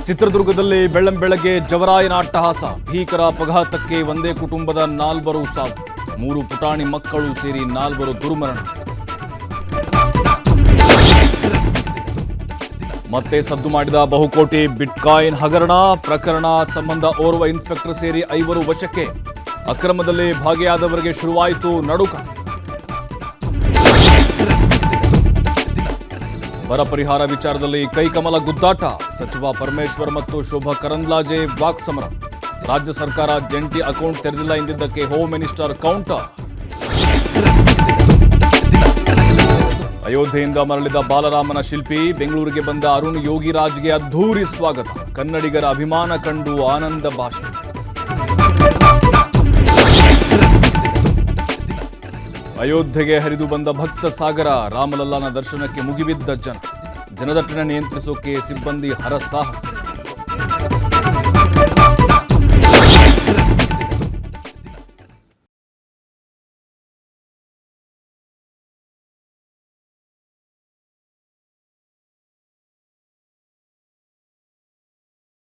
ಚಿತ್ರದುರ್ಗದಲ್ಲಿ ಬೆಳ್ಳಂಬೆಳಗ್ಗೆ ಜವರಾಯನ ಅಟ್ಟಹಾಸ, ಭೀಕರ ಅಪಘಾತಕ್ಕೆ ಒಂದೇ ಕುಟುಂಬದ 4 ಸಾವು, 3 ಪುಟಾಣಿ ಮಕ್ಕಳು ಸೇರಿ 4 ದುರ್ಮರಣ. ಮತ್ತೆ ಸದ್ದು ಮಾಡಿದ ಬಹುಕೋಟಿ ಬಿಟ್ಕಾಯಿನ್ ಹಗರಣ ಪ್ರಕರಣ ಸಂಬಂಧ ಓರ್ವ ಇನ್ಸ್ಪೆಕ್ಟರ್ ಸೇರಿ 5 ವಶಕ್ಕೆ. ಅಕ್ರಮದಲ್ಲಿ ಭಾಗಿಯಾದವರಿಗೆ ಶುರುವಾಯಿತು ನಡುಕ. ಬರ ಪರಿಹಾರ ವಿಚಾರದಲ್ಲಿ ಕೈಕಮಲ ಗುದ್ದಾಟ, ಸಚಿವ ಪರಮೇಶ್ವರ್ ಮತ್ತು ಶೋಭಾ ಕರಂದ್ಲಾಜೆ ವಾಕ್ಸಮರ. ರಾಜ್ಯ ಸರ್ಕಾರ ಜಂಟಿ ಅಕೌಂಟ್ ತೆರೆದಿಲ್ಲ ಎಂದಿದ್ದಕ್ಕೆ ಹೋಮ್ ಮಿನಿಸ್ಟರ್ ಕೌಂಟರ್. ಅಯೋಧ್ಯೆಯಿಂದ ಮರಳಿದ ಬಾಲರಾಮನ ಶಿಲ್ಪಿ, ಬೆಂಗಳೂರಿಗೆ ಬಂದ ಅರುಣ್ ಯೋಗಿರಾಜ್ಗೆ ಅದ್ಧೂರಿ ಸ್ವಾಗತ. ಕನ್ನಡಿಗರ ಅಭಿಮಾನ ಕಂಡು ಆನಂದ ಭಾಷ್ಪ. ಅಯೋಧ್ಯೆಗೆ ಹರಿದು ಬಂದ ಭಕ್ತ ಸಾಗರ, ರಾಮಲಲ್ಲಾನ ದರ್ಶನಕ್ಕೆ ಮುಗಿಬಿದ್ದ ಜನದಟ್ಟಣೆ ನಿಯಂತ್ರಿಸೋಕೆ ಸಿಬ್ಬಂದಿ ಹರಸಾಹಸ.